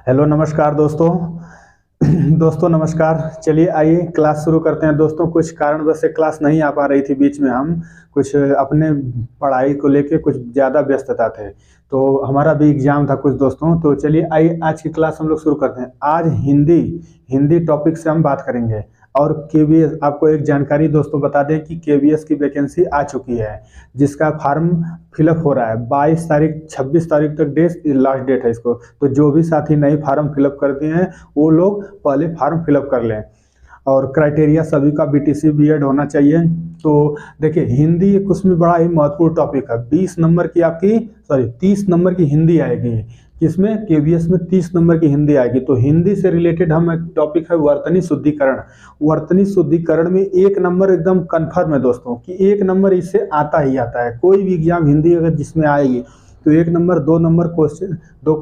Hello नमस्कार दोस्तों। दोस्तों नमस्कार। चलिए आइए क्लास शुरू करते हैं। दोस्तों कुछ कारणवश से क्लास नहीं आ पा रही थी, बीच में हम कुछ अपने पढ़ाई को लेके कुछ ज़्यादा व्यस्तता थे, तो हमारा भी एग्जाम था कुछ दोस्तों। तो चलिए आइए आज की क्लास हम लोग शुरू करते हैं। आज हिंदी हिंदी टॉपिक से हम बात करेंगे। और केवीएस, आपको एक जानकारी दोस्तों बता दें कि केवीएस की वैकेंसी आ चुकी है, जिसका फार्म फिलअप हो रहा है। 22 तारीख 26 तारीख तक डेट लास्ट डेट है इसको। तो जो भी साथी नए फार्म फिलअप कर दिए हैं वो लोग पहले फार्म फिलअप कर लें। और क्राइटेरिया सभी का बीटीसी बीएड होना चाहिए। तो देखिए हिंदी एक उसमें बड़ा ही महत्वपूर्ण टॉपिक है। 20 नंबर की आपकी 30 नंबर की हिंदी आएगी। किसमें? केवीएस में 30 नंबर की हिंदी आएगी। तो हिंदी से रिलेटेड हम एक टॉपिक है वर्तनी शुद्धिकरण। वर्तनी शुद्धिकरण में 1 नंबर एकदम कन्फर्म है दोस्तों कि 1 नंबर इससे आता ही आता है। कोई भी एग्जाम हिंदी अगर जिसमें आएगी तो 1 नंबर 2 नंबर क्वेश्चन, दो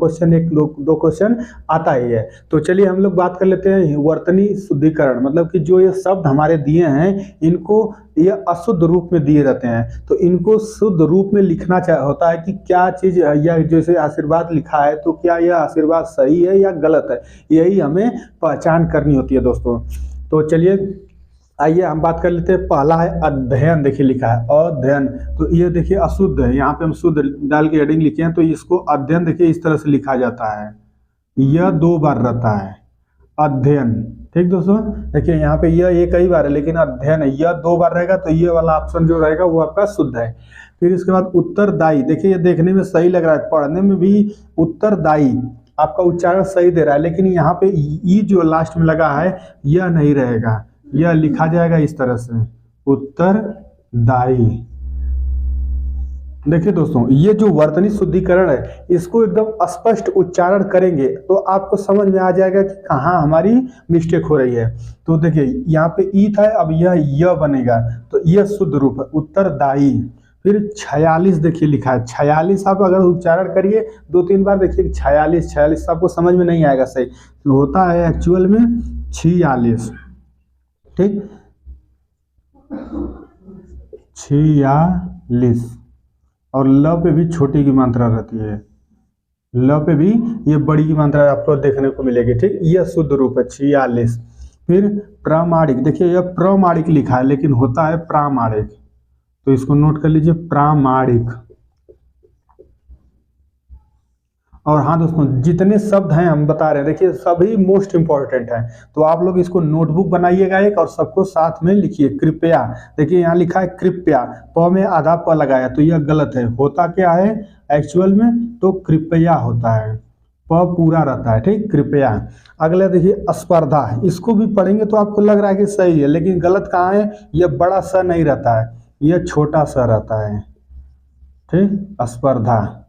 क्वेश्चन आता ही है। तो चलिए हम लोग बात कर लेते हैं वर्तनी शुद्धिकरण। मतलब कि जो ये शब्द हमारे दिए हैं इनको ये अशुद्ध रूप में दिए रहते हैं, तो इनको शुद्ध रूप में लिखना होता है कि क्या चीज़, या जैसे आशीर्वाद लिखा है तो क्या यह आशीर्वाद सही है या गलत है, यही हमें पहचान करनी होती है दोस्तों। तो चलिए आइए हम बात कर लेते हैं। पहला है अध्ययन। देखिए लिखा है अध्ययन, तो ये देखिए अशुद्ध है, यहाँ पे हम शुद्ध डाल के हेडिंग लिखे हैं। तो इसको अध्ययन देखिए इस तरह से लिखा जाता है, यह 2 बार रहता है अध्ययन। ठीक दोस्तों, देखिए यहाँ पे यह एक ही बार है लेकिन अध्ययन है, यह 2 बार रहेगा। तो ये वाला ऑप्शन जो रहेगा वो आपका शुद्ध है। फिर इसके बाद उत्तरदायी। देखिए ये देखने में सही लग रहा है, पढ़ने में भी उत्तरदायी आपका उच्चारण सही दे रहा है, लेकिन यहाँ पे ई जो लास्ट में लगा है यह नहीं रहेगा, यह लिखा जाएगा इस तरह से उत्तरदायी। देखिए दोस्तों ये जो वर्तनी शुद्धिकरण है इसको एकदम स्पष्ट उच्चारण करेंगे तो आपको समझ में आ जाएगा कि कहाँ हमारी मिस्टेक हो रही है। तो देखिए यहाँ पे ई था, अब यह बनेगा, तो यह शुद्ध रूप है उत्तरदायी। फिर 46 देखिए लिखा है 46। आप अगर उच्चारण करिए 2-3 बार देखिए 46 आपको समझ में नहीं आएगा सही, तो होता है एक्चुअल में 46। ठीक, 46। और ल पे भी छोटी की मात्रा रहती है, ल पे भी ये बड़ी की मात्रा आपको देखने को मिलेगी। ठीक, यह शुद्ध रूप है 46। फिर प्रामाणिक। देखिए यह प्रामाणिक लिखा है लेकिन होता है प्रामाणिक, तो इसको नोट कर लीजिए प्रामाणिक। और हाँ दोस्तों जितने शब्द हैं हम बता रहे हैं देखिए सभी मोस्ट इंपॉर्टेंट हैं, तो आप लोग इसको नोटबुक बनाइएगा एक और सबको साथ में लिखिए। कृपया, देखिए यहाँ लिखा है कृपया, प में आधा प लगाया तो यह गलत है। होता क्या है एक्चुअल में? तो कृपया होता है, प पूरा रहता है। ठीक, कृपया। अगला देखिए स्पर्धा। इसको भी पढ़ेंगे तो आपको लग रहा है कि सही है, लेकिन गलत कहाँ है? यह बड़ा सा नहीं रहता है, यह छोटा सा रहता है। ठीक, स्पर्धा।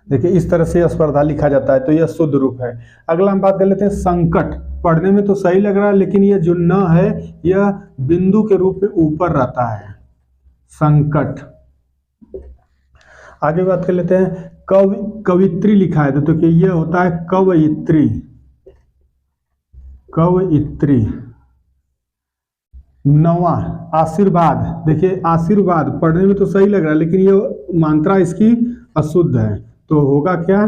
देखिए इस तरह से स्पर्धा लिखा जाता है, तो यह शुद्ध रूप है। अगला हम बात कर लेते हैं संकट। पढ़ने में तो सही लग रहा है लेकिन यह जो न है यह बिंदु के रूप में ऊपर रहता है, संकट। आगे बात कर लेते हैं कवित्री लिखा है, तो देखिए यह होता है कवयित्री, कवयित्री। 9वां आशीर्वाद। देखिए आशीर्वाद पढ़ने में तो सही लग रहा है लेकिन यह मात्रा इसकी अशुद्ध है, तो होगा क्या?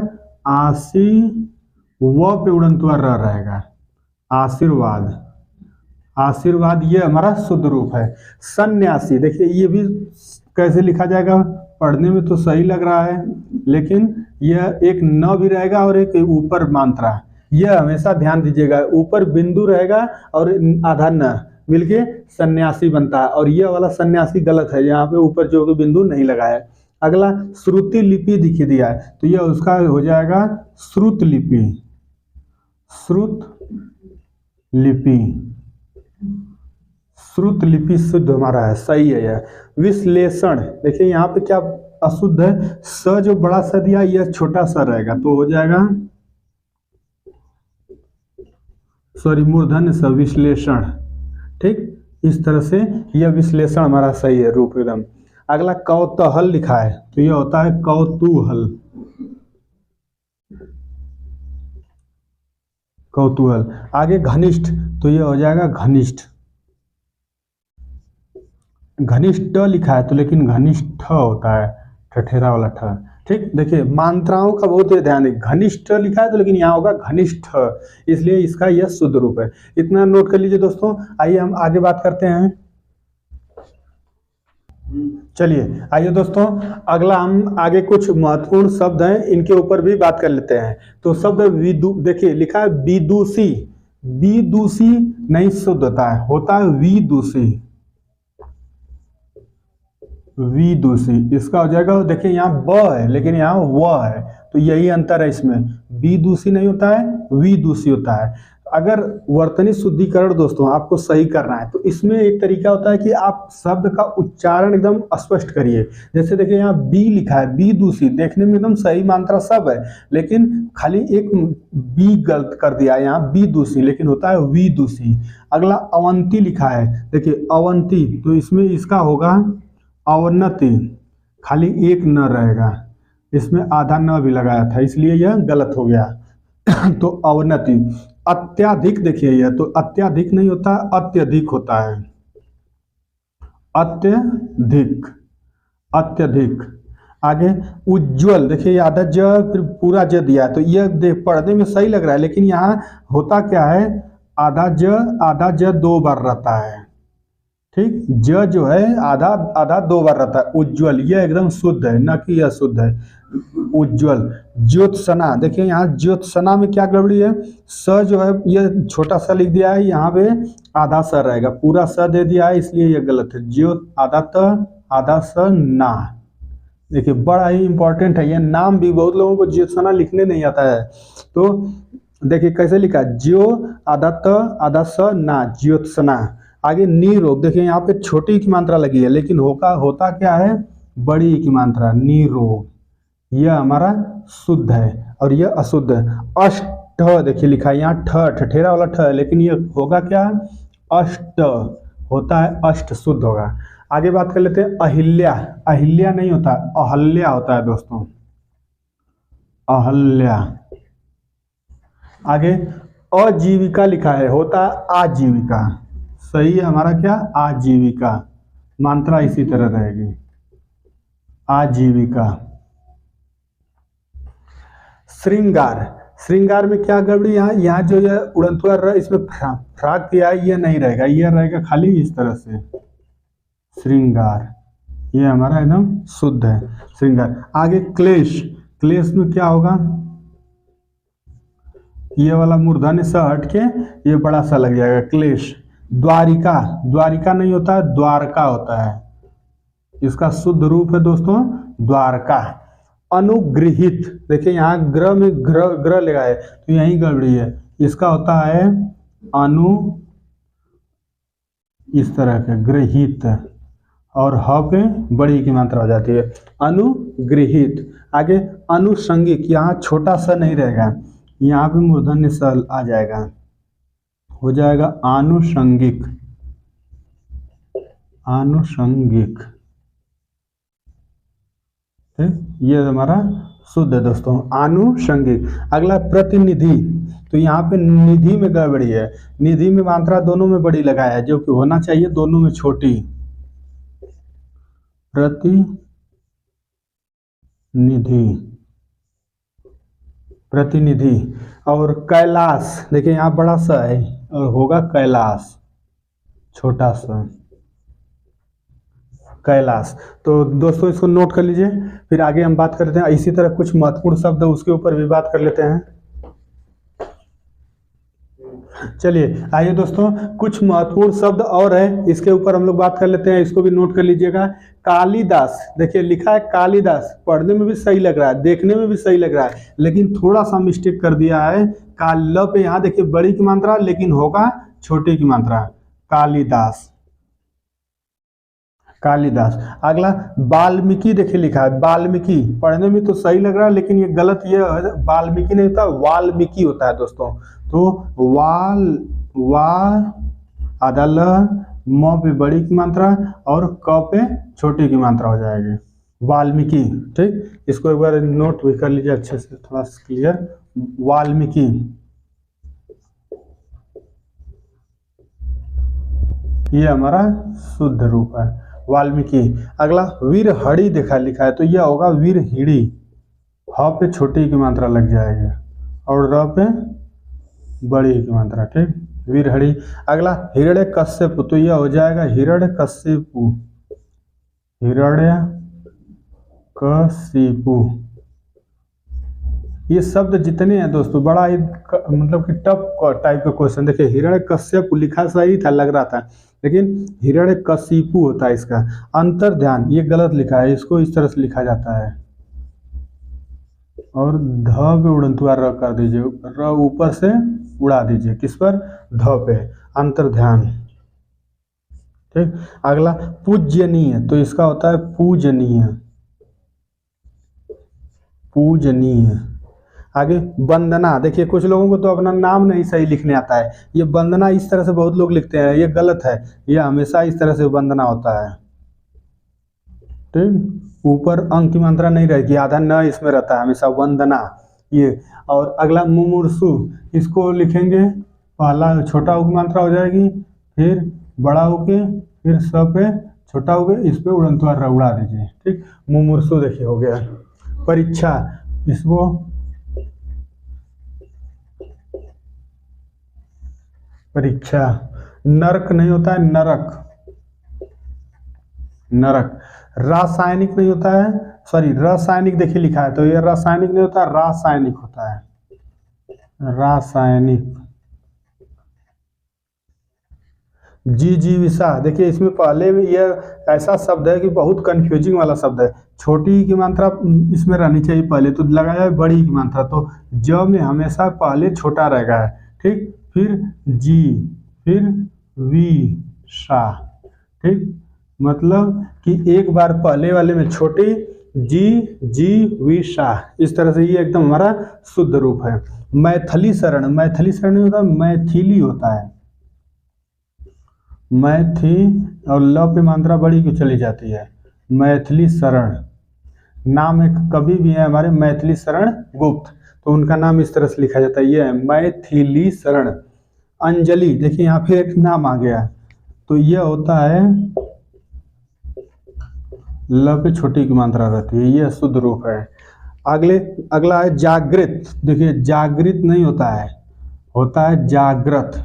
व पे उड़ंत र रहेगा, आशीर्वाद। आशीर्वाद ये हमारा शुद्ध रूप है। सन्यासी। देखिए ये भी कैसे लिखा जाएगा? पढ़ने में तो सही लग रहा है लेकिन यह एक न भी रहेगा और एक ऊपर मात्रा, यह हमेशा ध्यान दीजिएगा। ऊपर बिंदु रहेगा और आधा न मिलके सन्यासी बनता है, और यह वाला सन्यासी गलत है, यहाँ पे ऊपर जो बिंदु नहीं लगा है। अगला श्रुति लिपि दिखी दिया है, तो यह उसका हो जाएगा श्रुत लिपि, श्रुत लिपि। श्रुत लिपि शुद्ध हमारा है, सही है यह। विश्लेषण। देखिए यहाँ पे क्या अशुद्ध है? स जो बड़ा सा दिया यह छोटा सा रहेगा, तो हो जाएगा मूर्धन्य स, विश्लेषण। ठीक, इस तरह से यह विश्लेषण हमारा सही है रूप एकदम। अगला कौतूहल लिखा है, तो यह होता है कौतूहल, कौतूहल। आगे घनिष्ठ, तो यह हो जाएगा घनिष्ठ। घनिष्ठ लिखा है तो लेकिन घनिष्ठ होता है, ठठेरा वाला ठ। ठीक, देखिए मात्राओं का बहुत ध्यान है, घनिष्ठ लिखा है तो लेकिन यहाँ होगा घनिष्ठ, इसलिए इसका यह शुद्ध रूप है। इतना नोट कर लीजिए दोस्तों। आइए हम आगे बात करते हैं। चलिए आइए दोस्तों, अगला हम आगे कुछ महत्वपूर्ण शब्द हैं, इनके ऊपर भी बात कर लेते हैं। तो शब्द विदु, देखिए लिखा है विदुषी, विदुषी नहीं शुद्ध होता है विदुषी, विदुषी इसका हो जाएगा। देखिए यहाँ ब है लेकिन यहाँ व है, तो यही अंतर है इसमें, विदुषी नहीं होता है विदुषी होता है। अगर वर्तनी शुद्धिकरण दोस्तों आपको सही करना है तो इसमें एक तरीका होता है कि आप शब्द का उच्चारण एकदम स्पष्ट करिए। जैसे देखिए यहाँ बी लिखा है, विदुषी देखने में एकदम सही मात्रा सब है, लेकिन खाली एक बी गलत कर दिया, यहाँ विदुषी लेकिन होता है विदुषी। अगला अवंती लिखा है, देखिए अवंती, तो इसमें इसका होगा अवनति, खाली एक न रहेगा, इसमें आधा न भी लगाया था इसलिए यह गलत हो गया। तो अवनति। अत्याधिक, देखिए यह तो अत्याधिक नहीं होता, अत्यधिक होता है, अत्यधिक, अत्यधिक। आगे उज्ज्वल, देखिए ये आधा ज फिर पूरा ज दिया है, तो यह देख पढ़ने में सही लग रहा है लेकिन यहाँ होता क्या है, आधा ज दो बार रहता है। ठीक, ज जो है आधा आधा दो बार रहता है। उज्ज्वल यह एकदम शुद्ध है, न कि यह शुद्ध है, उज्ज्वल। ज्योत्सना, देखिए यहाँ ज्योत्सना में क्या गड़बड़ी है, स जो है यह छोटा सा लिख दिया है, यहाँ पे आधा स रहेगा, पूरा स दे दिया है इसलिए यह गलत है। ज्योत आधा त आधा स ना, देखिए बड़ा ही इंपॉर्टेंट है, यह नाम भी बहुत लोगों को ज्योत्सना लिखने नहीं आता है। तो देखिए कैसे लिखा, ज्यो आधा त आधा स ना, ज्योत्सना। आगे नीरोग, देखिए यहाँ पे छोटी की मात्रा लगी है लेकिन होता क्या है, बड़ी की मात्रा, नीरोग। यह हमारा शुद्ध है और यह अशुद्ध है। अष्ट, देखिए लिखा है यहाँ ठठेरा वाला ठ है लेकिन यह होगा क्या, अष्ट होता है, अष्ट शुद्ध होगा। आगे बात कर लेते हैं अहिल्या, अहिल्या नहीं होता, अहल्या होता है दोस्तों, अहल्या। आगे अजीविका लिखा है, होता है आजीविका, सही है हमारा क्या, आजीविका, मात्रा इसी तरह रहेगी, आजीविका। श्रृंगार, श्रृंगार में क्या गड़बड़ी, यहाँ जो यह उड़नथुआ र इसमें फ्राक किया है, यह नहीं रहेगा, यह रहेगा खाली इस तरह से, श्रृंगार, यह हमारा एकदम शुद्ध है, श्रृंगार। आगे क्लेश, क्लेश में क्या होगा, ये वाला मूर्धन्य सा हट के ये बड़ा सा लग जाएगा, क्लेश। द्वारिका, द्वारिका नहीं होता है, द्वारका होता है, इसका शुद्ध रूप है दोस्तों द्वारका। अनुगृहित, देखिए यहाँ ग्रह में ग्रह लगा है तो यही गड़बड़ी है, इसका होता है अनु, इस तरह के गृहित, और ह पे बड़ी की मात्रा हो जाती है, अनुगृहित। आगे अनुषंगिक, यहाँ छोटा सा नहीं रहेगा, यहाँ पे मूर्धन्य स आ जाएगा, हो जाएगा आनुषंगिक, आनुषंगिक। ये हमारा शुद्ध है दोस्तों, आनुषंगिक। अगला प्रतिनिधि, तो यहाँ पे निधि में गड़बड़ी है, निधि में मात्रा दोनों में बड़ी लगाया है जो कि होना चाहिए दोनों में छोटी, प्रतिनिधि, प्रतिनिधि। और कैलाश, देखिए यहाँ बड़ा सा है और होगा कैलाश, छोटा सा, कैलाश। तो दोस्तों इसको नोट कर लीजिए, फिर आगे हम बात करते हैं। इसी तरह कुछ महत्वपूर्ण शब्द उसके ऊपर भी बात कर लेते हैं। चलिए आइए दोस्तों, कुछ महत्वपूर्ण शब्द और है, इसके ऊपर हम लोग बात कर लेते हैं, इसको भी नोट कर लीजिएगा। कालिदास, देखिए लिखा है कालिदास, पढ़ने में भी सही लग रहा है, देखने में भी सही लग रहा है, लेकिन थोड़ा सा मिस्टेक कर दिया है, काल पे यहाँ देखिए बड़ी की मात्रा लेकिन होगा छोटी की मात्रा, कालिदास, कालिदास। अगला वाल्मीकि, देखिए लिखा है वाल्मीकि, पढ़ने में तो सही लग रहा है लेकिन ये गलत, ये वाल्मीकि नहीं होता, वाल्मीकि होता है दोस्तों। तो वा आधा ल, म पे बड़ी की मात्रा और क पे छोटी की मात्रा हो जाएगी, वाल्मीकि। ठीक, इसको एक बार नोट भी कर लीजिए अच्छे से, थोड़ा क्लियर, वाल्मीकि, ये हमारा शुद्ध रूप है, वाल्मीकि। अगला वीरहड़ी देखा लिखा है तो यह होगा वीरहिड़ी, ह पे छोटी की मात्रा लग जाएगी और र पे बड़ी की मात्रा, ठीक। वीरहरि। अगला हिरण्यकश्यप, तो यह हो जाएगा हिरण्यकशिपु, हिरण्यकशिपु। ये शब्द जितने हैं दोस्तों बड़ा ही मतलब कि टफ टाइप का क्वेश्चन। देखिए हिरण्यकश्यप लिखा सही था, लग रहा था, लेकिन हिरण्यकशिपु होता है इसका। अंतर ध्यान ये गलत लिखा है, इसको इस तरह से लिखा जाता है। और ध पे उड़नतुआ र कर दीजिए, र ऊपर से उड़ा दीजिए, किस पर, ध पे, अंतर ध्यान, ठीक। अगला पूजनीय, तो इसका होता है पूजनीय, पूजनीय। आगे वंदना। देखिए कुछ लोगों को तो अपना नाम नहीं सही लिखने आता है, ये वंदना इस तरह से बहुत लोग लिखते हैं, ये गलत है, ये हमेशा इस तरह से वंदना होता है, ठीक। ऊपर अंक की मात्रा नहीं रहेगी, आधा न इसमें रहता है हमेशा, वंदना ये। और अगला मुमूर्षु, इसको लिखेंगे पहला छोटा उ की मात्रा हो जाएगी, फिर बड़ा होके, फिर स पे छोटा हो गया, इस पे उड़नतुआ र उड़ा दीजिए, ठीक। मुमूर्षु देखिए हो गया। परीक्षा, इसको परीक्षा। नरक नहीं होता है, नरक, नरक। रासायनिक नहीं होता है, सॉरी रासायनिक देखिए लिखा है, तो ये रासायनिक नहीं होता, रासायनिक होता है, रासायनिक। जिजीविषा, देखिए इसमें पहले भी यह ऐसा शब्द है कि बहुत कंफ्यूजिंग वाला शब्द है। छोटी की मात्रा इसमें रहनी चाहिए पहले, तो लगाया है बड़ी की मात्रा, तो ज में हमेशा पहले छोटा रहेगा, ठीक। फिर जी, फिर वी सा, ठीक। मतलब कि एक बार पहले वाले में छोटी, जी वी सा, इस तरह से ये एकदम हमारा शुद्ध रूप है। मैथिली शरण, मैथिली शरण नहीं होता, मैथिली होता है, मैथी, और ल पे मात्रा बड़ी क्यों चली जाती है, मैथिली शरण। नाम एक कवि भी है हमारे मैथिली शरण गुप्त, तो उनका नाम इस तरह से लिखा जाता है, ये है मैथिली शरण। अंजलि, देखिए यहाँ फिर एक नाम आ गया, तो यह होता है ल पे छोटी की मात्रा रहती है, यह शुद्ध रूप है। अगला है जागृत। देखिए जागृत नहीं होता है, होता है जागृत,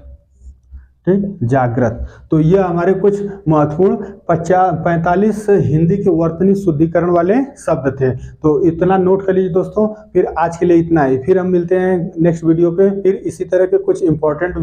ठीक, जागृत। तो यह हमारे कुछ महत्वपूर्ण 45 हिंदी के वर्तनी शुद्धिकरण वाले शब्द थे, तो इतना नोट कर लीजिए दोस्तों। फिर आज के लिए इतना ही, फिर हम मिलते हैं नेक्स्ट वीडियो पे, फिर इसी तरह के कुछ इंपॉर्टेंट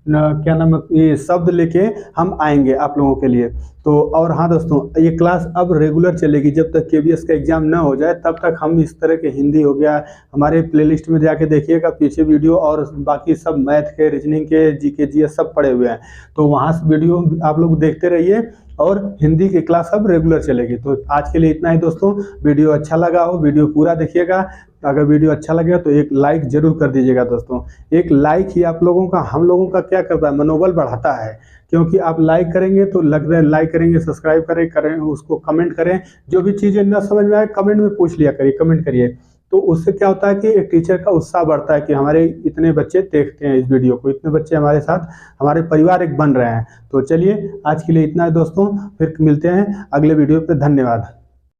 क्या नाम है ये शब्द लेके हम आएंगे आप लोगों के लिए। तो और हाँ दोस्तों, ये क्लास अब रेगुलर चलेगी, जब तक केबीएस का एग्जाम ना हो जाए तब तक हम इस तरह के हिंदी हो गया, हमारे प्लेलिस्ट में जाके देखिएगा पीछे वीडियो, और बाकी सब मैथ के, रीजनिंग के, जीके जीएस सब पड़े हुए हैं, तो वहाँ से वीडियो आप लोग देखते रहिए, और हिंदी की क्लास अब रेगुलर चलेगी। तो आज के लिए इतना ही दोस्तों, वीडियो अच्छा लगा हो वीडियो पूरा देखिएगा, अगर वीडियो अच्छा लगेगा तो एक लाइक जरूर कर दीजिएगा दोस्तों। एक लाइक ही आप लोगों का, हम लोगों का क्या करता है, मनोबल बढ़ाता है, क्योंकि आप लाइक करेंगे तो लग रहा है, लाइक करेंगे, सब्सक्राइब करें, उसको कमेंट करें, जो भी चीज़ें न समझ में आए कमेंट में पूछ लिया करिए, कमेंट करिए, तो उससे क्या होता है कि एक टीचर का उत्साह बढ़ता है कि हमारे इतने बच्चे देखते हैं इस वीडियो को, इतने बच्चे हमारे साथ, हमारे परिवार एक बन रहे हैं। तो चलिए आज के लिए इतना है दोस्तों, फिर मिलते हैं अगले वीडियो पे, धन्यवाद।